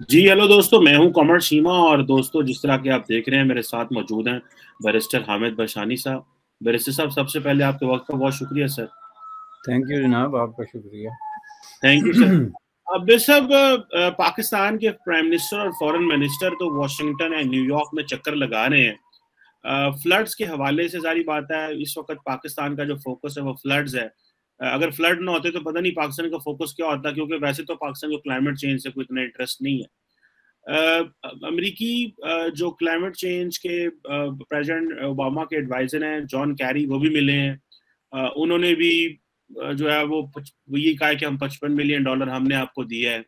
جی hello دوستو، میں ہوں کامر شیما، اور دوستو جس طرح کہ آپ دیکھ رہے ہیں میرے ساتھ موجود ہیں بیرسٹر حامد بشانی صاحب۔ بیرسٹر صاحب، سب سے پہلے آپ کے وقت کا بہت شکریہ سر۔ تھینک یو جناب، آپ کا شکریہ۔ Thank you sir. اب صاحب، پاکستان کے پرائم منسٹر اور فورن منسٹر تو واشنگٹن یا نیو یارک میں چکر لگا رہے ہیں فلڈز کے حوالے سے۔ ساری بات ہے اس وقت پاکستان کا جو فوکس ہے وہ فلڈز ہے۔ اگر فلڈ نہ ہوتے تو پتہ نہیں پاکستان کا فوکس کیا ہوتا، کیونکہ ویسے تو پاکستان کو کلائمیٹ چینج سے کوئی اتنا انٹرسٹ نہیں ہے۔ امریکی جو کلائمیٹ چینج کے پریزیڈنٹ اوباما کے ایڈوائزر ہیں جان کیری، وہ بھی ملے ہیں۔ انہوں نے بھی جو ہے وہ یہ کہا کہ ہم $55 ملین ہم نے آپ کو دیا ہے۔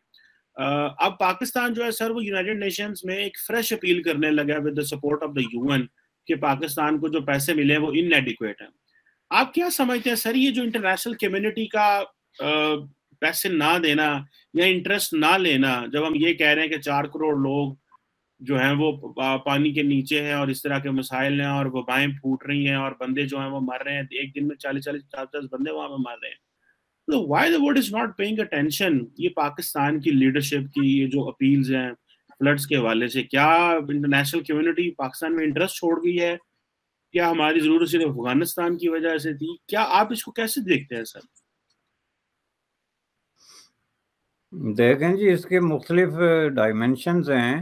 اب پاکستان جو ہے سر، وہ یونائٹڈ نیشنز میں ایک فریش اپیل کرنے لگا with the support of the UN کہ پاکستان کو جو پیسے ملے ہیں وہ ان ایڈیکویٹ ہیں۔ آپ کیا سمجھتے ہیں سر، یہ جو انٹرنیشنل کمیونٹی کا پیسے نہ دینا یا انٹرسٹ نہ لینا، جب ہم یہ کہہ رہے ہیں کہ 4 کروڑ لوگ جو ہیں وہ پانی کے نیچے ہیں اور اس طرح کے مسائل ہیں اور وبائیں پھوٹ رہی ہیں اور بندے جو ہیں وہ مر رہے ہیں، ایک دن میں 40-50 بندے وہاں پہ مر رہے ہیں، تو why the world is not paying attention? یہ پاکستان کی لیڈرشپ کی یہ جو اپیلز ہیں فلڈز کے حوالے سے، کیا انٹرنیشنل کمیونٹی پاکستان میں انٹرسٹ چھوڑ گئی ہے؟ کیا ہماری ضرورت صرف افغانستان کی وجہ سے تھی؟ کیا آپ اس کو کیسے دیکھتے ہیں سر؟ دیکھیں جی، اس کے مختلف ڈائمینشنز ہیں۔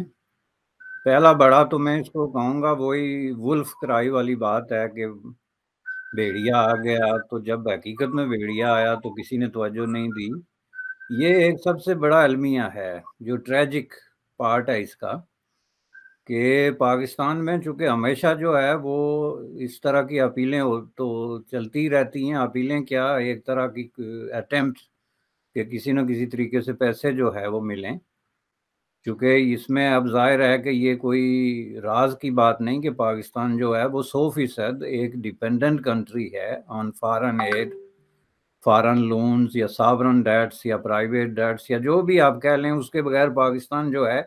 پہلا بڑا تو میں اس کو کہوں گا وہی ولف کرائی والی بات ہے کہ بھیڑیا آ گیا، تو جب حقیقت میں بھیڑیا آیا تو کسی نے توجہ نہیں دی۔ یہ ایک سب سے بڑا المیہ ہے جو ٹریجک پارٹ ہے اس کا، کہ پاکستان میں چونکہ ہمیشہ جو ہے وہ اس طرح کی اپیلیں تو چلتی رہتی ہیں۔ اپیلیں کیا، ایک طرح کی اٹیمپٹ کہ کسی نہ کسی طریقے سے پیسے جو ہے وہ ملیں، چونکہ اس میں اب ظاہر ہے کہ یہ کوئی راز کی بات نہیں کہ پاکستان جو ہے وہ 100% ایک ڈیپینڈنٹ کنٹری ہے on foreign add, foreign loans یا ساورن ڈیٹس یا پرائیویٹ ڈیٹس یا جو بھی آپ کہہ لیں، اس کے بغیر پاکستان جو ہے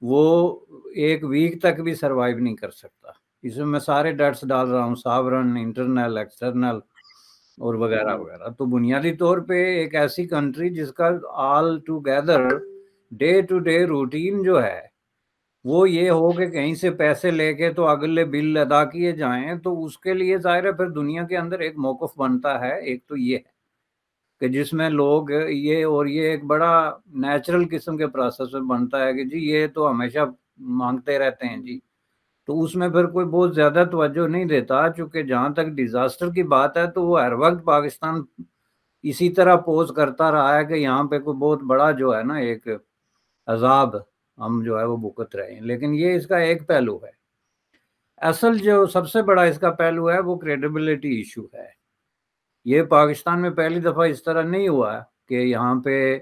وہ ایک ویک تک بھی سروائیو نہیں کر سکتا۔ اس میں سارے ڈیٹس ڈال رہا ہوں، ساورن، انٹرنل، ایکسٹرنل اور وغیرہ وغیرہ۔ تو بنیادی طور پہ ایک ایسی کنٹری جس کا all together day to day routine جو ہے وہ یہ ہو کہ کہیں سے پیسے لے کے تو اگلے بل ادا کیے جائیں، تو اس کے لیے ظاہر ہے پھر دنیا کے اندر ایک موقف بنتا ہے۔ ایک تو یہ ہے کہ جس میں لوگ یہ ایک بڑا نیچرل قسم کے پروسیس میں بنتا ہے کہ جی یہ تو ہمیشہ مانگتے رہتے ہیں جی، تو اس میں پھر کوئی بہت زیادہ توجہ نہیں دیتا۔ چونکہ جہاں تک ڈیزاسٹر کی بات ہے تو وہ ہر وقت پاکستان اسی طرح پوز کرتا رہا ہے کہ یہاں پہ کوئی بہت بڑا جو ہے نا ایک عذاب ہم جو ہے وہ بھگت رہے ہیں، لیکن یہ اس کا ایک پہلو ہے۔ اصل جو سب سے بڑا اس کا پہلو ہے وہ کریڈیبلٹی ایشو ہے۔ یہ پاکستان میں پہلی دفعہ اس طرح نہیں ہوا کہ یہاں پہ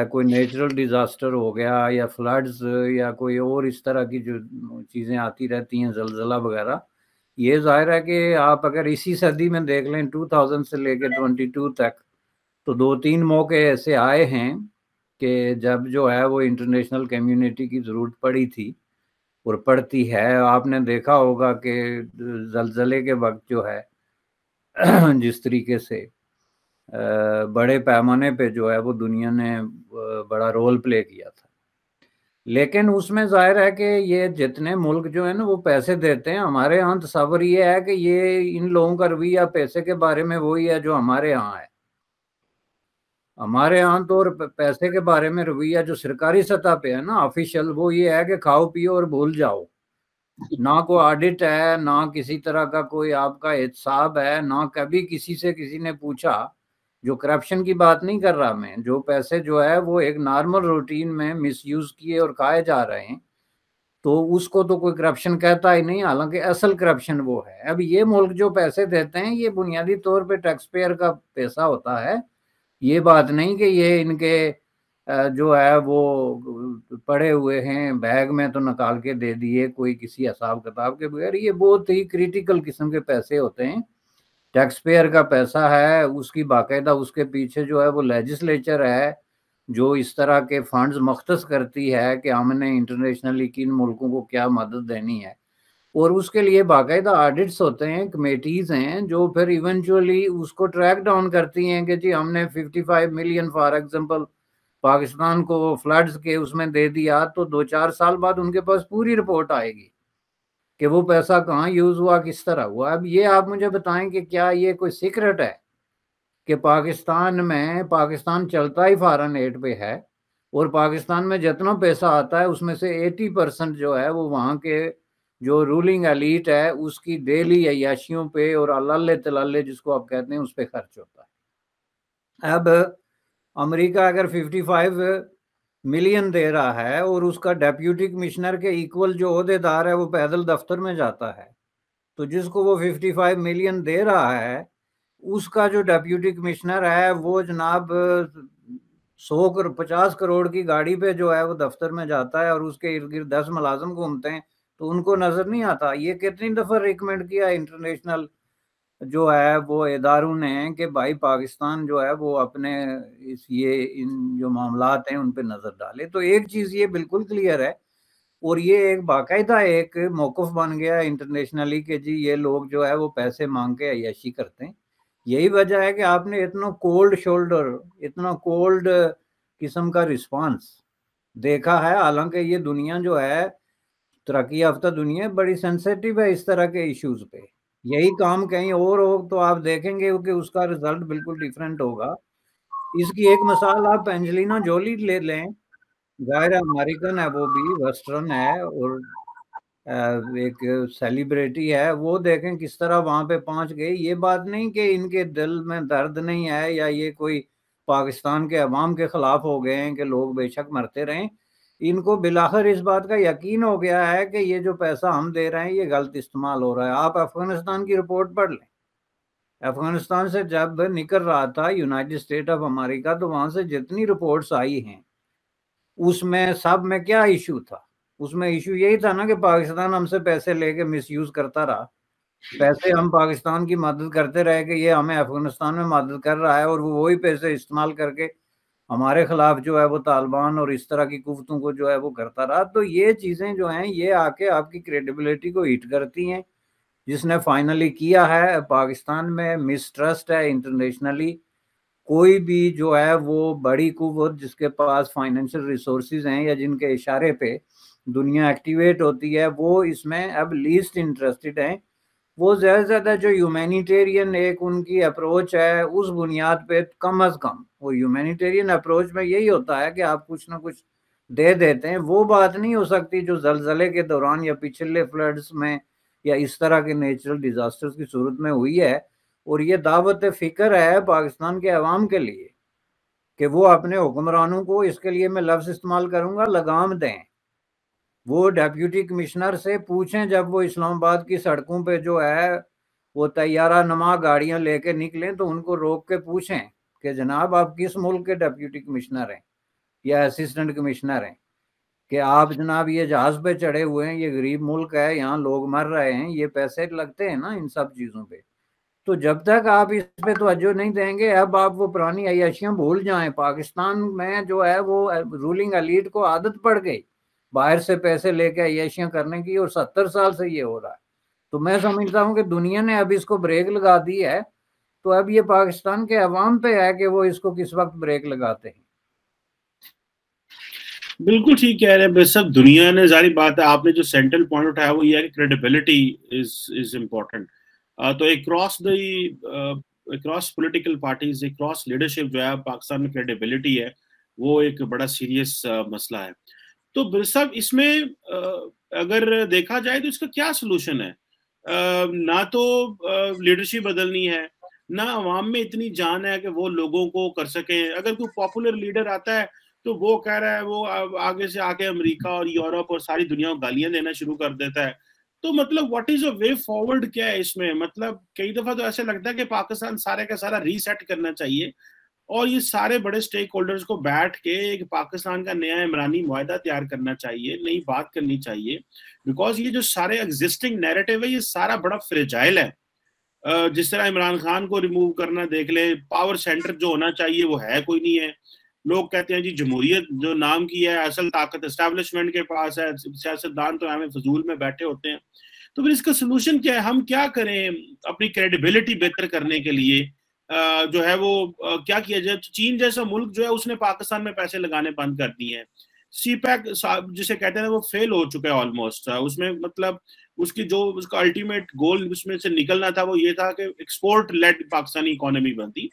کوئی نیچرل ڈیزاسٹر ہو گیا یا فلڈز یا کوئی اور اس طرح کی جو چیزیں آتی رہتی ہیں، زلزلہ وغیرہ۔ یہ ظاہر ہے کہ آپ اگر اسی صدی میں دیکھ لیں 2000 سے لے کے 22 تک، تو 2-3 موقع ایسے آئے ہیں کہ جب جو ہے وہ انٹرنیشنل کمیونٹی کی ضرورت پڑی تھی اور پڑتی ہے۔ آپ نے دیکھا ہوگا کہ زلزلے کے وقت جو ہے جس طریقے سے بڑے پیمانے پہ جو ہے وہ دنیا نے بڑا رول پلے کیا تھا، لیکن اس میں ظاہر ہے کہ یہ جتنے ملک جو ہیں نا وہ پیسے دیتے ہیں، ہمارے ہاں تصور یہ ہے کہ یہ ان لوگوں کا رویہ پیسے کے بارے میں وہی ہے جو ہمارے ہاں ہے۔ ہمارے ہاں تو پیسے کے بارے میں رویہ جو سرکاری سطح پہ ہے نا آفیشیل، وہ یہ ہے کہ کھاؤ پیو اور بھول جاؤ۔ نہ کوئی آڈٹ ہے، نہ کسی طرح کا کوئی آپ کا احتساب ہے، نہ کبھی کسی سے کسی نے پوچھا۔ جو کرپشن کی بات نہیں کر رہا میں، جو پیسے جو ہے وہ ایک نارمل روٹین میں مس یوز کیے اور کھائے جا رہے ہیں، تو اس کو تو کوئی کرپشن کہتا ہی نہیں، حالانکہ اصل کرپشن وہ ہے۔ اب یہ ملک جو پیسے دیتے ہیں یہ بنیادی طور پہ ٹیکس پیئر کا پیسہ ہوتا ہے۔ یہ بات نہیں کہ یہ ان کے جو ہے وہ پڑے ہوئے ہیں بیگ میں تو نکال کے دے دیے کوئی کسی حساب کتاب کے بغیر۔ یہ بہت ہی کریٹیکل قسم کے پیسے ہوتے ہیں، ٹیکس پیئر کا پیسہ ہے، اس کی باقاعدہ اس کے پیچھے جو ہے وہ لیجسلیچر ہے جو اس طرح کے فنڈز مختص کرتی ہے کہ ہم نے انٹرنیشنلی کن ملکوں کو کیا مدد دینی ہے، اور اس کے لیے باقاعدہ آڈٹس ہوتے ہیں، کمیٹیز ہیں جو پھر ایونچولی اس کو ٹریک ڈاؤن کرتی ہیں کہ جی ہم نے 55 ملین فار ایگزامپل پاکستان کو فلڈز کے اس میں دے دیا تو 2-4 سال بعد ان کے پاس پوری رپورٹ آئے گی کہ وہ پیسہ کہاں یوز ہوا، کس طرح ہوا. اب یہ آپ مجھے بتائیں کہ کیا یہ کوئی سیکرٹ ہے کہ پاکستان چلتا ہی فارن ایڈ پہ ہے، اور پاکستان میں جتنا پیسہ آتا ہے اس میں سے 80% جو ہے وہ وہاں کے جو رولنگ ایلیٹ ہے اس کی ڈیلی عیاشیوں پہ اور اللہ تلالے جس کو آپ کہتے ہیں اس پہ خرچ ہوتا ہے. اب امریکہ اگر 55 ملین دے رہا ہے اور اس کا ڈیپیوٹی کمشنر کے ایکول جو عہدے دار ہے وہ پیدل دفتر میں جاتا ہے، تو جس کو وہ 55 ملین دے رہا ہے اس کا جو ڈیپیوٹی کمشنر ہے وہ جناب 50 کروڑ کی گاڑی پہ جو ہے وہ دفتر میں جاتا ہے اور اس کے ارد گرد 10 ملازم گھومتے ہیں، تو ان کو نظر نہیں آتا. یہ کتنی دفعہ ریکمینڈ کیا انٹرنیشنل جو ہے وہ اداروں نے کہ بھائی پاکستان جو ہے وہ اپنے ان جو معاملات ہیں ان پہ نظر ڈالے. تو ایک چیز یہ بالکل کلیئر ہے، اور یہ ایک باقاعدہ ایک موقف بن گیا انٹرنیشنلی کہ جی یہ لوگ جو ہے وہ پیسے مانگ کے عیاشی کرتے ہیں. یہی وجہ ہے کہ آپ نے اتنا کولڈ شولڈر، اتنا کولڈ قسم کا رسپانس دیکھا ہے، حالانکہ یہ دنیا جو ہے ترقی یافتہ دنیا بڑی سینسیٹیو ہے اس طرح کے ایشوز پہ. یہی کام کہیں اور ہو تو آپ دیکھیں گے کہ اس کا رزلٹ بالکل ڈیفرنٹ ہوگا. اس کی ایک مثال آپ اینجلینا جولی لے لیں، ظاہر امریکن ہے، وہ بھی ویسٹرن ہے اور ایک سیلیبریٹی ہے. وہ دیکھیں کس طرح وہاں پہ پہنچ گئی. یہ بات نہیں کہ ان کے دل میں درد نہیں ہے یا یہ کوئی پاکستان کے عوام کے خلاف ہو گئے ہیں کہ لوگ بے شک مرتے رہیں. ان کو بالآخر اس بات کا یقین ہو گیا ہے کہ یہ جو پیسہ ہم دے رہے ہیں یہ غلط استعمال ہو رہا ہے. آپ افغانستان کی رپورٹ پڑھ لیں. افغانستان سے جب نکل رہا تھا یونائٹڈ اسٹیٹ آف امریکہ تو وہاں سے جتنی رپورٹس آئی ہیں اس میں سب میں کیا ایشو تھا؟ اس میں ایشو یہی تھا نا کہ پاکستان ہم سے پیسے لے کے مس یوز کرتا رہا. پیسے ہم پاکستان کی مدد کرتے رہے کہ یہ ہمیں افغانستان میں مدد کر رہا ہے، اور وہ وہی پیسے استعمال کر کے ہمارے خلاف جو ہے وہ طالبان اور اس طرح کی قوتوں کو جو ہے وہ کرتا رہا. تو یہ چیزیں جو ہیں یہ آ کے آپ کی کریڈیبلٹی کو ہٹ کرتی ہیں. جس نے فائنلی کیا ہے پاکستان میں مسٹرسٹ ہے انٹرنیشنلی. کوئی بھی جو ہے وہ بڑی قوت جس کے پاس فائنینشیل ریسورسز ہیں یا جن کے اشارے پہ دنیا ایکٹیویٹ ہوتی ہے وہ اس میں اب لیسٹ انٹرسٹڈ ہیں. وہ زیادہ سے زیادہ جو ہیومینیٹیرین ایک ان کی اپروچ ہے اس بنیاد پہ کم از کم وہ ہیومینیٹیرین اپروچ میں یہی ہوتا ہے کہ آپ کچھ نہ کچھ دے دیتے ہیں. وہ بات نہیں ہو سکتی جو زلزلے کے دوران یا پچھلے فلڈز میں یا اس طرح کے نیچرل ڈیزاسٹرز کی صورت میں ہوئی ہے. اور یہ دعوت فکر ہے پاکستان کے عوام کے لیے کہ وہ اپنے حکمرانوں کو، اس کے لیے میں لفظ استعمال کروں گا، لگام دیں. وہ ڈیپیوٹی کمشنر سے پوچھیں جب وہ اسلام آباد کی سڑکوں پہ جو ہے وہ طیارہ نما گاڑیاں لے کے نکلیں تو ان کو روک کے پوچھیں کہ جناب آپ کس ملک کے ڈیپیوٹی کمشنر ہیں یا اسسٹنٹ کمشنر ہیں کہ آپ جناب یہ جہاز پہ چڑھے ہوئے ہیں، یہ غریب ملک ہے، یہاں لوگ مر رہے ہیں، یہ پیسے لگتے ہیں نا ان سب چیزوں پہ. تو جب تک آپ اس پہ توجہ نہیں دیں گے، اب آپ وہ پرانی عیاشیاں بھول جائیں. پاکستان میں جو ہے وہ رولنگ ایلیٹ کو عادت پڑ گئی باہر سے پیسے لے کے عیاشیاں کرنے کی، اور 70 سال سے یہ ہو رہا ہے. تو میں سمجھتا ہوں کہ دنیا نے اب اس کو بریک لگا دی ہے. تو اب یہ پاکستان کے عوام پہ ہے کہ وہ اس کو کس وقت بریک لگاتے ہیں. بالکل ٹھیک کہہ رہے ہیں. سب دنیا نے، ظاہر بات ہے آپ نے جو سینٹرل پوائنٹ اٹھایا وہ یہ ہے کہ کریڈیبلٹی از امپورٹنٹ. تو across political parties, across leadership جو ہے پاکستان میں کریڈیبلٹی ہے وہ ایک بڑا سیریس مسئلہ ہے. تو صاحب اس میں اگر دیکھا جائے تو اس کا کیا سلوشن ہے؟ نہ تو لیڈرشپ بدلنی ہے، نہ عوام میں اتنی جان ہے کہ وہ لوگوں کو کر سکیں. اگر کوئی پاپولر لیڈر آتا ہے تو وہ کہہ رہا ہے، وہ آگے سے آ کے امریکہ اور یورپ اور ساری دنیا کو گالیاں دینا شروع کر دیتا ہے. تو مطلب what is a way forward کیا ہے اس میں؟ مطلب کئی دفعہ تو ایسے لگتا ہے کہ پاکستان سارے کا سارا ری سیٹ کرنا چاہیے اور یہ سارے بڑے سٹیک ہولڈرز کو بیٹھ کے ایک پاکستان کا نیا عمرانی معاہدہ تیار کرنا چاہیے، نئی بات کرنی چاہیے. بیکاز یہ جو سارے ایگزسٹنگ نیریٹو ہے یہ سارا بڑا فریجائل ہے. جس طرح عمران خان کو ریموو کرنا دیکھ لے، پاور سینٹر جو ہونا چاہیے وہ ہے کوئی نہیں ہے. لوگ کہتے ہیں جی جمہوریت جو نام کی ہے اصل طاقت اسٹیبلشمنٹ کے پاس ہے، سیاستدان تو ہمیں فضول میں بیٹھے ہوتے ہیں. تو پھر اس کا سلوشن کیا ہے؟ ہم کیا کریں اپنی کریڈیبلٹی بہتر کرنے کے لیے جو ہے وہ کیا کیا جائے. چین جیسا ملک جو ہے اس نے پاکستان میں پیسے لگانے بند کر دیے ہیں. سی پیک جسے کہتے ہیں وہ فیل ہو چکا ہے آلموسٹ. اس میں مطلب اس کا الٹیمیٹ گول اس میں سے نکلنا تھا وہ یہ تھا کہ ایکسپورٹ لیڈ پاکستانی اکانومی بنتی,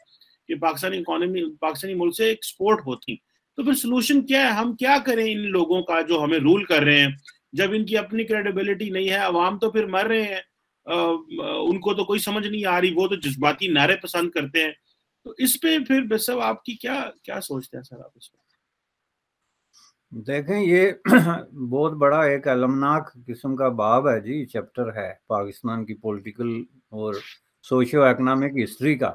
کہ پاکستانی ملک سے ایکسپورٹ ہوتی. تو پھر سولوشن کیا ہے؟ ہم کیا کریں ان لوگوں کا جو ہمیں رول کر رہے ہیں, جب ان کی اپنی کریڈیبلٹی نہیں ہے, عوام تو پھر مر رہے ہیں, ان کو تو کوئی سمجھ نہیں آ رہی, وہ تو جذباتی نعرے پسند کرتے ہیں. تو اس پہ پھر بسو آپ کی کیا سوچتے ہیں سر آپ اس پہ؟ دیکھیں یہ بہت بڑا ایک المناک قسم کا باب ہے جی, چیپٹر ہے پاکستان کی پولیٹیکل اور سوشیو ایکنامک ہسٹری کا.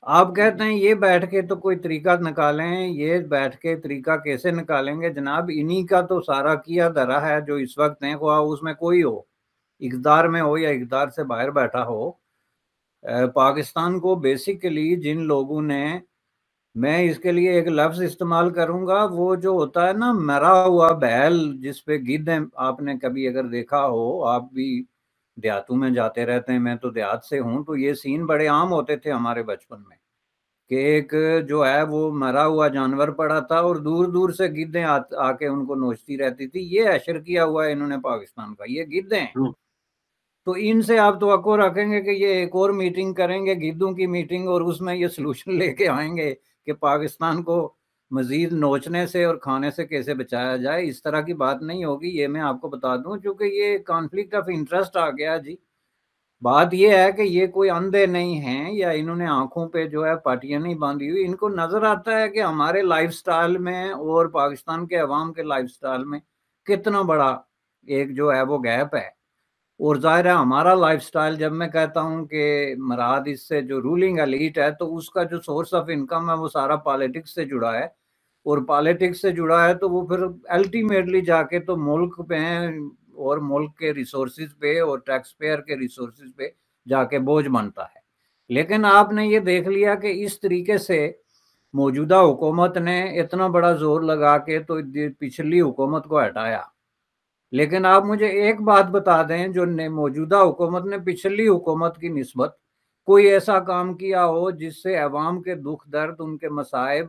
آپ کہتے ہیں یہ بیٹھ کے تو کوئی طریقہ نکالیں, یہ بیٹھ کے طریقہ کیسے نکالیں گے جناب؟ انہی کا تو سارا کیا دھرا ہے جو اس وقت ہیں, خواہ اس میں کوئی ہو, اقتدار میں ہو یا اقتدار سے باہر بیٹھا ہو. پاکستان کو بیسیکلی جن لوگوں نے, میں اس کے لیے ایک لفظ استعمال کروں گا, وہ جو ہوتا ہے نا مرا ہوا بیل جس پہ گدھ, آپ نے کبھی اگر دیکھا ہو, آپ بھی دیہاتوں میں جاتے رہتے ہیں, میں تو دیہات سے ہوں, تو یہ سین بڑے عام ہوتے تھے ہمارے بچپن میں کہ ایک جو ہے وہ مرا ہوا جانور پڑا تھا اور دور دور سے گدھیں آ کے ان کو نوچتی رہتی تھی. یہ حشر کیا ہوا ہے انہوں نے پاکستان کا, یہ گدھیں ہیں. تو ان سے آپ توقع رکھیں گے کہ یہ ایک اور میٹنگ کریں گے, گدھوں کی میٹنگ, اور اس میں یہ سلوشن لے کے آئیں گے کہ پاکستان کو مزید نوچنے سے اور کھانے سے کیسے بچایا جائے. اس طرح کی بات نہیں ہوگی, یہ میں آپ کو بتا دوں, چونکہ یہ کانفلکٹ آف انٹرسٹ آ گیا جی. بات یہ ہے کہ یہ کوئی اندھے نہیں ہیں یا انہوں نے آنکھوں پہ جو ہے پاٹیاں نہیں باندھی ہوئی. ان کو نظر آتا ہے کہ ہمارے لائف سٹائل میں اور پاکستان کے عوام کے لائف سٹائل میں کتنا بڑا ایک جو ہے وہ گیپ ہے. اور ظاہر ہے ہمارا لائف سٹائل, جب میں کہتا ہوں کہ مراد اس سے جو رولنگ ایلیٹ ہے, تو اس کا جو سورس آف انکم ہے وہ سارا پالیٹکس سے جڑا ہے, اور پالیٹکس سے جڑا ہے تو وہ پھر الٹیمیٹلی جا کے تو ملک پہ اور ملک کے ریسورسز پہ اور ٹیکس پیئر کے ریسورسز پہ جا کے بوجھ بنتا ہے. لیکن آپ نے یہ دیکھ لیا کہ اس طریقے سے موجودہ حکومت نے اتنا بڑا زور لگا کے تو پچھلی حکومت کو ہٹایا. لیکن آپ مجھے ایک بات بتا دیں, جو موجودہ حکومت نے پچھلی حکومت کی نسبت کوئی ایسا کام کیا ہو جس سے عوام کے دکھ درد, ان کے مصائب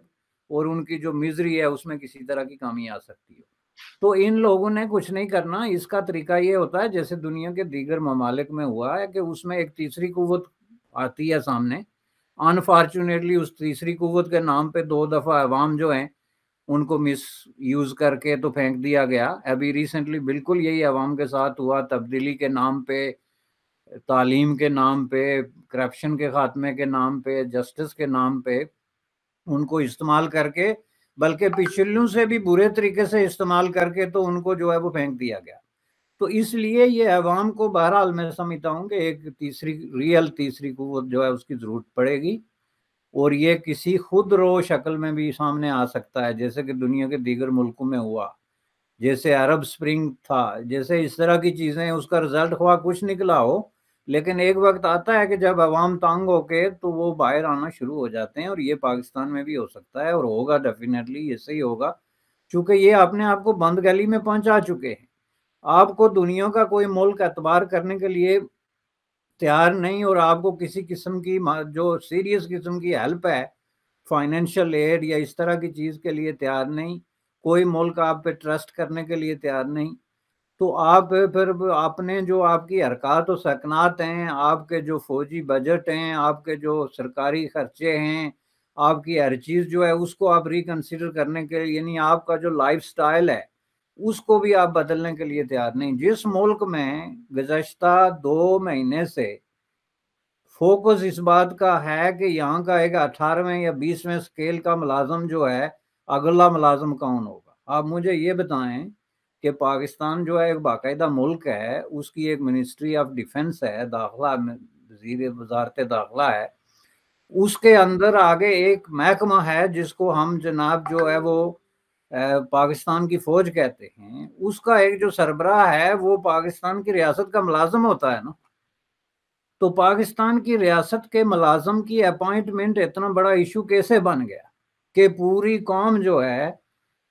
اور ان کی جو میزری ہے اس میں کسی طرح کی کمی آ سکتی ہو. تو ان لوگوں نے کچھ نہیں کرنا. اس کا طریقہ یہ ہوتا ہے جیسے دنیا کے دیگر ممالک میں ہوا ہے کہ اس میں ایک تیسری قوت آتی ہے سامنے. انفارچونیٹلی اس تیسری قوت کے نام پہ 2 دفعہ عوام جو ہیں ان کو مس یوز کر کے تو پھینک دیا گیا. ابھی ریسنٹلی بالکل یہی عوام کے ساتھ ہوا, تبدیلی کے نام پہ, تعلیم کے نام پہ, کرپشن کے خاتمے کے نام پہ, جسٹس کے نام پہ ان کو استعمال کر کے, بلکہ پچھلیوں سے بھی برے طریقے سے استعمال کر کے تو ان کو جو ہے وہ پھینک دیا گیا. تو اس لیے یہ عوام کو بہرحال میں سمجھتا ہوں کہ ایک تیسری قوت جو ہے اس کی ضرورت پڑے گی, اور یہ کسی خود رو شکل میں بھی سامنے آ سکتا ہے, جیسے کہ دنیا کے دیگر ملکوں میں ہوا, جیسے عرب سپرنگ تھا, جیسے اس طرح کی چیزیں. اس کا رزلٹ خواہ کچھ نکلا ہو, لیکن ایک وقت آتا ہے کہ جب عوام تنگ ہو کے تو وہ باہر آنا شروع ہو جاتے ہیں, اور یہ پاکستان میں بھی ہو سکتا ہے اور ہوگا ڈیفینیٹلی, ایسے ہی ہوگا, چونکہ یہ اپنے آپ کو بند گلی میں پہنچا چکے ہیں. آپ کو دنیا کا کوئی ملک اعتبار کرنے کے لیے تیار نہیں, اور آپ کو کسی قسم کی جو سیریس قسم کی ہیلپ ہے, فائنینشیل ایڈ یا اس طرح کی چیز کے لیے تیار نہیں. کوئی ملک آپ پہ ٹرسٹ کرنے کے لیے تیار نہیں. تو آپ پھر اپنے جو آپ کی حرکات و سکنات ہیں, آپ کے جو فوجی بجٹ ہیں, آپ کے جو سرکاری خرچے ہیں, آپ کی ہر چیز جو ہے اس کو آپ ریکنسیڈر کرنے کے, یعنی آپ کا جو لائف سٹائل ہے اس کو بھی آپ بدلنے کے لیے تیار نہیں. جس ملک میں گزشتہ 2 مہینے سے فوکس اس بات کا ہے کہ یہاں کا ایک 18ویں یا 20ویں سکیل کا ملازم جو ہے, اگلا ملازم کون ہوگا, آپ مجھے یہ بتائیں کہ پاکستان جو ہے ایک باقاعدہ ملک ہے, اس کی ایک منسٹری آف ڈیفنس ہے, داخلہ وزارت داخلہ ہے, اس کے اندر آگے ایک محکمہ ہے جس کو ہم جناب جو ہے وہ پاکستان کی فوج کہتے ہیں. اس کا ایک جو سربراہ ہے وہ پاکستان کی ریاست کا ملازم ہوتا ہے نا. تو پاکستان کی ریاست کے ملازم کی اپائنٹمنٹ اتنا بڑا ایشو کیسے بن گیا کہ پوری قوم جو ہے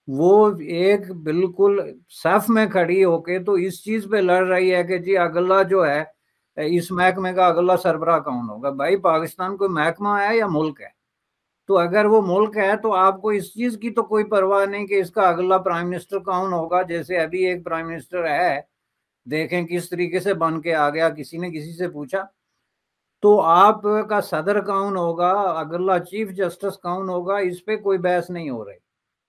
وہ ایک بالکل صف میں کھڑی ہو کے تو اس چیز پہ لڑ رہی ہے کہ جی اگلا جو ہے اس محکمے کا اگلا سربراہ کون ہوگا. بھائی پاکستان کوئی محکمہ ہے یا ملک ہے؟ تو اگر وہ ملک ہے تو آپ کو اس چیز کی تو کوئی پرواہ نہیں کہ اس کا اگلا پرائم منسٹر کون ہوگا. جیسے ابھی ایک پرائم منسٹر ہے، دیکھیں کس طریقے سے بن کے آ گیا، کسی نے کسی سے پوچھا. تو آپ کا صدر کون ہوگا، اگلا چیف جسٹس کون ہوگا، اس پہ کوئی بحث نہیں ہو رہی.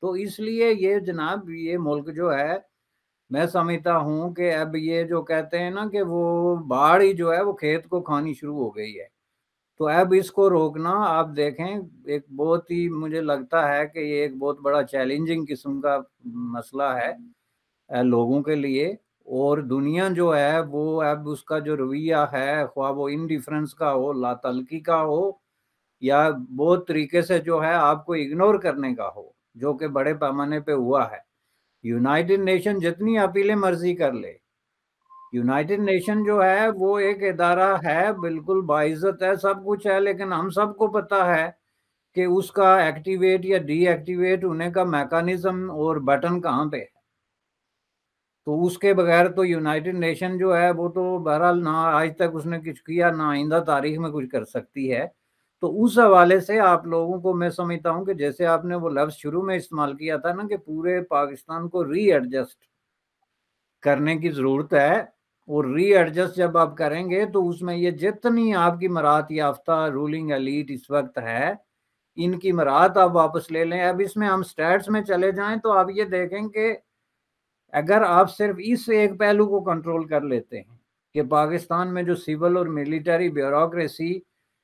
تو اس لیے یہ جناب یہ ملک جو ہے میں سمجھتا ہوں کہ اب یہ جو کہتے ہیں نا کہ وہ باڑ ہی جو ہے وہ کھیت کو کھانی شروع ہو گئی ہے. تو اب اس کو روکنا آپ دیکھیں ایک بہت ہی مجھے لگتا ہے کہ یہ ایک بہت بڑا چیلنجنگ قسم کا مسئلہ ہے لوگوں کے لیے. اور دنیا جو ہے وہ اب اس کا جو رویہ ہے، خواہ وہ انڈیفرنس کا ہو، لا تعلقی کا ہو، یا بہت طریقے سے جو ہے آپ کو اگنور کرنے کا ہو، جو کہ بڑے پیمانے پہ ہوا ہے. یونائٹڈ نیشن جتنی اپیلیں مرضی کر لے، یونائٹڈ نیشن جو ہے وہ ایک ادارہ ہے، بالکل باعزت ہے، سب کچھ ہے، لیکن ہم سب کو پتا ہے کہ اس کا ایکٹیویٹ یا ڈی ایکٹیویٹ ہونے کا میکانزم اور بٹن کہاں پہ ہے. تو اس کے بغیر تو یونائٹڈ نیشن جو ہے وہ تو بہرحال نہ آج تک اس نے کچھ کیا، نہ آئندہ تاریخ میں کچھ کر سکتی ہے. تو اس حوالے سے آپ لوگوں کو میں سمجھتا ہوں کہ جیسے آپ نے وہ لفظ شروع میں استعمال کیا تھا نا کہ پورے پاکستان کو ری ایڈجسٹ کرنے کی ضرورت ہے. اور ری ایڈجسٹ جب آپ کریں گے تو اس میں یہ جتنی آپ کی مراعات یافتہ رولنگ ایلیٹ اس وقت ہے، ان کی مراعات آپ واپس لے لیں. اب اس میں ہم سٹیٹس میں چلے جائیں تو آپ یہ دیکھیں کہ اگر آپ صرف اس ایک پہلو کو کنٹرول کر لیتے ہیں کہ پاکستان میں جو سول اور ملٹری بیوروکریسی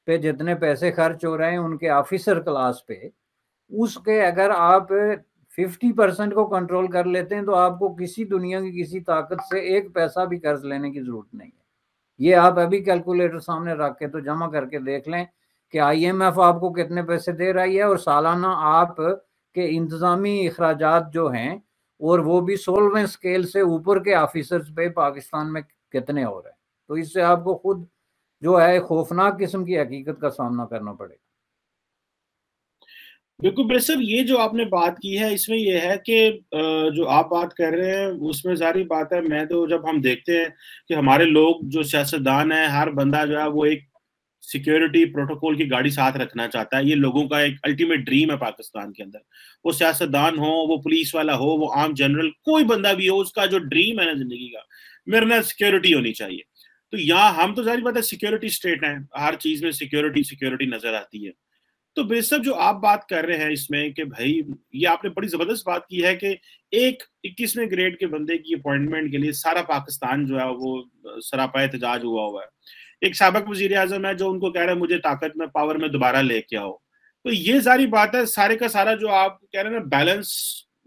پہ جتنے پیسے خرچ ہو رہے ہیں ان کے آفیسر کلاس پہ، اس کے اگر آپ 50% کو کنٹرول کر لیتے ہیں تو آپ کو کسی دنیا کی کسی طاقت سے ایک پیسہ بھی قرض لینے کی ضرورت نہیں ہے. یہ آپ ابھی کیلکولیٹر سامنے رکھ کے تو جمع کر کے دیکھ لیں کہ آئی ایم ایف آپ کو کتنے پیسے دے رہی ہے، اور سالانہ آپ کے انتظامی اخراجات جو ہیں اور وہ بھی 16ویں اسکیل سے اوپر کے آفیسرز پہ پاکستان میں کتنے ہو رہے ہیں. تو اس سے آپ کو خود جو ہے خوفناک قسم کی حقیقت کا سامنا کرنا پڑے گا. بالکل بھائی صاحب، یہ جو آپ نے بات کی ہے اس میں یہ ہے کہ جو آپ بات کر رہے ہیں اس میں ظاہری بات ہے، میں تو جب ہم دیکھتے ہیں کہ ہمارے لوگ جو سیاستدان ہیں، ہر بندہ جو ہے وہ ایک سیکیورٹی پروٹوکول کی گاڑی ساتھ رکھنا چاہتا ہے. یہ لوگوں کا ایک الٹیمیٹ ڈریم ہے پاکستان کے اندر. وہ سیاستدان ہو، وہ پولیس والا ہو، وہ عام جنرل، کوئی بندہ بھی ہو، اس کا جو ڈریم ہے نا زندگی کا، میرے نا سیکیورٹی ہونی چاہیے. تو یہاں ہم تو ظاہر بات ہے سیکیورٹی اسٹیٹ ہیں، ہر چیز میں سیکیورٹی نظر آتی ہے. تو بے شک جو آپ بات کر رہے ہیں اس میں کہ بھائی یہ آپ نے بڑی زبردست بات کی ہے کہ ایک 21ویں گریڈ کے بندے کی اپوائنٹمنٹ کے لیے سارا پاکستان جو ہے وہ سراپا احتجاج ہوا ہے. ایک سابق وزیر اعظم ہے جو ان کو کہہ رہے ہیں مجھے طاقت میں پاور میں دوبارہ لے کے آؤ. تو یہ ظاہری بات ہے سارے کا سارا جو آپ کہہ رہے ہیں نا بیلنس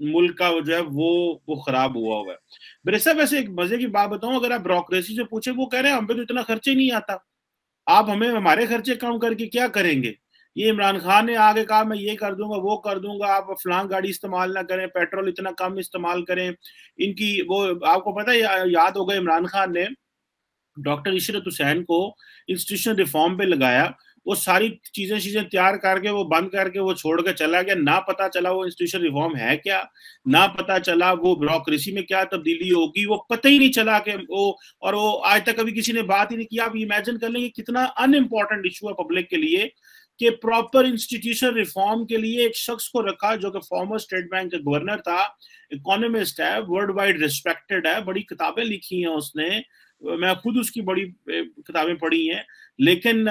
ملک کا جو ہے وہ خراب ہوا ہے. میرے صاحب ویسے ایک مزے کی بات بتاؤں، اگر آپ بیوروکریسی سے پوچھیں وہ کہہ رہے ہیں ہم پہ تو اتنا خرچے نہیں آتا، آپ ہمیں ہمارے خرچے کم کر کے کیا کریں گے. یہ عمران خان نے آگے کہا میں یہ کر دوں گا وہ کر دوں گا، آپ فلان گاڑی استعمال نہ کریں، پیٹرول اتنا کم استعمال کریں. ان کی وہ آپ کو پتہ ہے یاد ہوگا عمران خان نے ڈاکٹر عشرت حسین کو انسٹیٹیوشن ریفارم پہ لگایا، وہ ساری چیزیں تیار کر کے وہ بند کر کے وہ چھوڑ کے چلا گیا. نہ پتا چلا وہ انسٹیٹیوشن ریفارم ہے کیا، نہ پتا چلا وہ بیوروکریسی میں کیا تبدیلی ہوگی، وہ پتہ ہی نہیں چلا کہ وہ آج تک کبھی کسی نے بات ہی نہیں کیا. آپ امیجن کر لیں کہ کتنا ان امپورٹنٹ ایشو ہے پبلک کے لیے کہ پراپر انسٹیٹیوشن ریفارم کے لیے ایک شخص کو رکھا جو کہ فارمر اسٹیٹ بینک کا گورنر تھا، اکانومسٹ ہے، ورلڈ وائڈ ریسپیکٹڈ ہے، بڑی کتابیں لکھی ہیں اس نے، میں خود اس کی بڑی کتابیں پڑھی ہیں، لیکن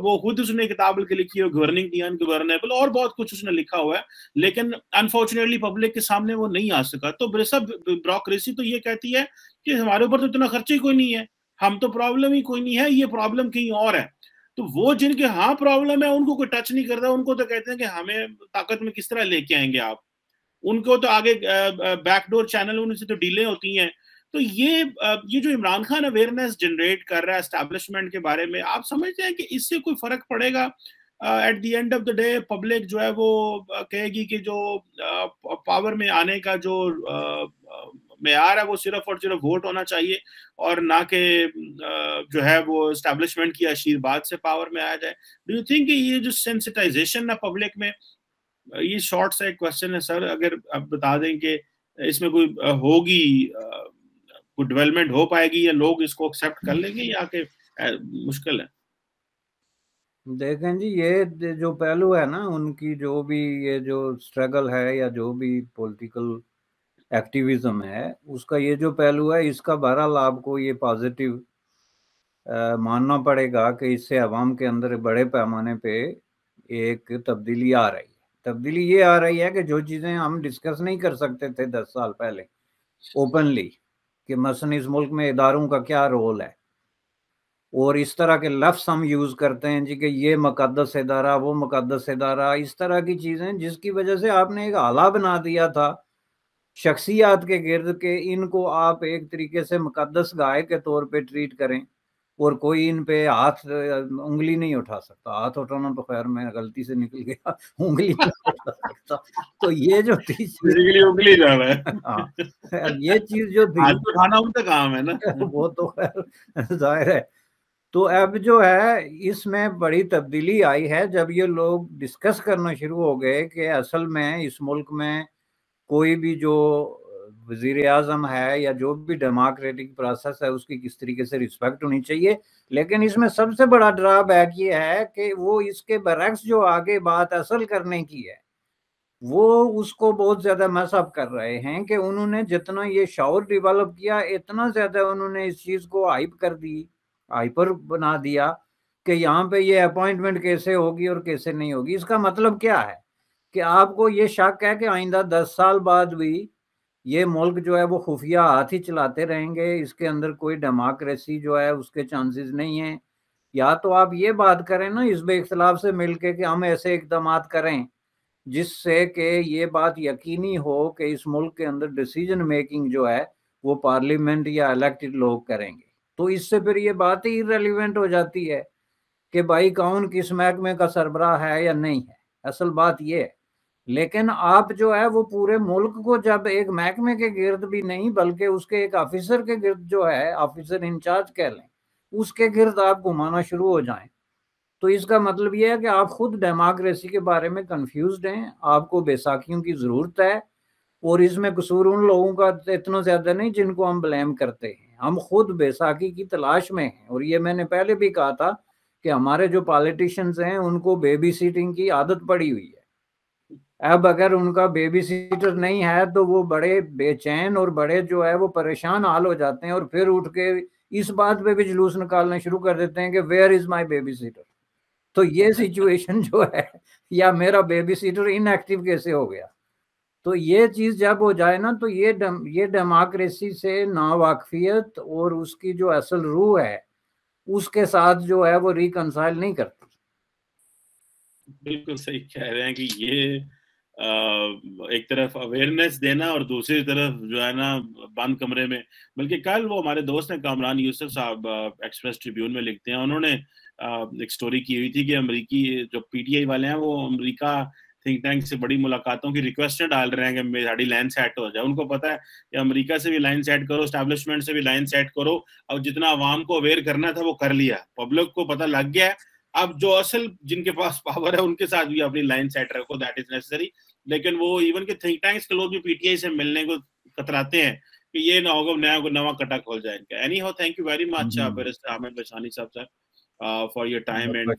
وہ خود اس نے کتاب لکھی ہے گورننگ دی انگورنیبل اور بہت کچھ اس نے لکھا ہوا ہے، لیکن انفارچونیٹلی پبلک کے سامنے وہ نہیں آ سکا. تو سب بیوروکریسی تو یہ کہتی ہے کہ ہمارے اوپر تو اتنا خرچہ ہی کوئی نہیں ہے، ہم تو پرابلم ہی کوئی نہیں ہے، یہ پرابلم کہیں اور ہے. تو وہ جن کے ہاں پرابلم ہے ان کو کوئی ٹچ نہیں کرتا، ان کو تو کہتے ہیں کہ ہمیں طاقت میں کس طرح لے کے آئیں گے آپ، ان کو تو آگے بیک ڈور چینل ان سے تو ڈیلیں ہوتی ہیں. تو یہ جو عمران خان اویئرنیس جنریٹ کر رہا ہے اسٹیبلشمنٹ کے بارے میں، آپ سمجھتے ہیں کہ اس سے کوئی فرق پڑے گا؟ At the end of the day public جو ہے وہ کہے گی کہ جو پاور میں آنے کا جو معیار ہے وہ صرف اور صرف ووٹ ہونا چاہیے اور نہ کہ جو ہے وہ اسٹیبلشمنٹ کی آشیرواد سے پاور میں آیا جائے. ڈو یو تھنک کہ یہ جو سینسٹائزیشن ہے پبلک میں، یہ شارٹ سا ایک کوشچن ہے سر، اگر آپ بتا دیں کہ اس میں کوئی ہوگی کوئی ڈیولپمنٹ ہو پائے گی یا لوگ اس کو ایکسیپٹ کر لیں گے یا کہ مشکل ہے؟ دیکھیں جی یہ جو پہلو ہے نا ان کی جو بھی یہ جو اسٹرگل ہے یا جو بھی پولیٹیکل ایکٹیویزم ہے اس کا یہ جو پہلو ہے اس کا بہرحال آپ کو یہ پازیٹیو ماننا پڑے گا کہ اس سے عوام کے اندر بڑے پیمانے پہ ایک تبدیلی آ رہی ہے. تبدیلی یہ آ رہی ہے کہ جو چیزیں ہم ڈسکس نہیں کر سکتے تھے 10 سال پہلے اوپنلی کہ مثلا اس ملک میں اداروں کا کیا رول ہے اور اس طرح کے لفظ ہم یوز کرتے ہیں جی کہ یہ مقدس ادارہ وہ مقدس ادارہ، اس طرح کی چیزیں جس کی وجہ سے آپ نے ایک آلہ بنا دیا تھا شخصیات کے گرد کہ ان کو آپ ایک طریقے سے مقدس گائے کے طور پہ ٹریٹ کریں اور کوئی ان پہ ہاتھ انگلی نہیں اٹھا سکتا. ہاتھ اٹھانا تو خیر میں غلطی سے نکل گیا، انگلی نہیں اٹھا سکتا. تو یہ جو تھی انگلی جو ہے ہاں یہ چیز جو تھی ہاتھ اٹھانا ان کا کام ہے نا وہ تو خیر ظاہر ہے. تو اب جو ہے اس میں بڑی تبدیلی آئی ہے جب یہ لوگ ڈسکس کرنا شروع ہو گئے کہ اصل میں اس ملک میں کوئی بھی جو وزیر اعظم ہے یا جو بھی ڈیموکریٹک پروسیس ہے اس کی کس طریقے سے رسپیکٹ ہونی چاہیے. لیکن اس میں سب سے بڑا ڈرا بیک یہ ہے کہ وہ اس کے برعکس جو آگے بات اصل کرنے کی ہے وہ اس کو بہت زیادہ میس اپ کر رہے ہیں کہ انہوں نے جتنا یہ شعور ڈیولپ کیا اتنا زیادہ انہوں نے اس چیز کو ہائپ کر دی، ہائپر بنا دیا کہ یہاں پہ یہ اپوائنٹمنٹ کیسے ہوگی اور کیسے نہیں ہوگی. اس کا مطلب کیا ہے کہ آپ کو یہ شک ہے کہ آئندہ 10 سال بعد بھی یہ ملک جو ہے وہ خفیہ ہاتھ ہی چلاتے رہیں گے، اس کے اندر کوئی ڈیموکریسی جو ہے اس کے چانسز نہیں ہیں. یا تو آپ یہ بات کریں نا حزب اختلاف سے مل کے کہ ہم ایسے اقدامات کریں جس سے کہ یہ بات یقینی ہو کہ اس ملک کے اندر ڈیسیجن میکنگ جو ہے وہ پارلیمنٹ یا الیکٹڈ لوگ کریں گے. تو اس سے پھر یہ بات ہی ریلیونٹ ہو جاتی ہے کہ بھائی کون کس محکمے کا سربراہ ہے یا نہیں ہے. اصل بات یہ ہے. لیکن آپ جو ہے وہ پورے ملک کو جب ایک محکمے کے گرد بھی نہیں بلکہ اس کے ایک آفیسر کے گرد جو ہے آفیسر انچارج کہہ لیں اس کے گرد آپ گھمانا شروع ہو جائیں تو اس کا مطلب یہ ہے کہ آپ خود ڈیموکریسی کے بارے میں کنفیوزڈ ہیں. آپ کو بیساکھیوں کی ضرورت ہے اور اس میں قصور ان لوگوں کا اتنا زیادہ نہیں جن کو ہم بلیم کرتے ہیں. ہم خود بیساکھی کی تلاش میں ہیں اور یہ میں نے پہلے بھی کہا تھا کہ ہمارے جو پالیٹیشنز ہیں ان کو بیبی سیٹنگ کی عادت پڑی ہوئی ہے. اب اگر ان کا بیبی سیٹر نہیں ہے تو وہ بڑے بے چین اور بڑے جو ہے وہ پریشان حال ہو جاتے ہیں اور پھر اٹھ کے اس بات پہ بھی جلوس نکالنا شروع کر دیتے ہیں کہ where is my baby sitter. تو یہ سچویشن جو ہے یا میرا بیبی سیٹر ان ایکٹیو کیسے ہو گیا. تو یہ چیز جب ہو جائے نا تو یہ ڈیموکریسی سے ناواقفیت اور اس کی جو اصل روح ہے اس کے ساتھ جو ہے وہ ریکنسائل نہیں کرتی. بالکل صحیح کہہ رہے ہیں کہ یہ ایک طرف اویئرنیس دینا اور دوسری طرف جو ہے نا بند کمرے میں. بلکہ کل وہ ہمارے دوست ہیں کامران یوسف صاحب ایکسپریس ٹریبیون میں لکھتے ہیں، انہوں نے ایک سٹوری کی ہوئی تھی کہ امریکی جو پی ٹی آئی والے ہیں وہ امریکہ تھنک ٹینک سے بڑی ملاقاتوں کی ریکویسٹیں ڈال رہے ہیں کہ میری لائن سیٹ ہو جائے. ان کو پتا ہے کہ امریکہ سے بھی لائن سیٹ کرو، اسٹیبلشمنٹ سے بھی لائن سیٹ کرو، اور جتنا عوام کو اویئر کرنا تھا وہ کر لیا، پبلک کو پتہ لگ گیا ہے. اب جو اصل جن کے پاس پاور ہے ان کے ساتھ بھی اپنی لائن سیٹ رکھو، دیٹ از نیسسری. لیکن وہ ایون کہ تھنک ٹینکس کے لوگ بھی پی ٹی آئی سے ملنے کو کتراتے ہیں کہ یہ نہ ہوگا نیا کٹا کھول جائے ان کا. Any how thank you very much barrister Ahmed Bishani sahib for your time and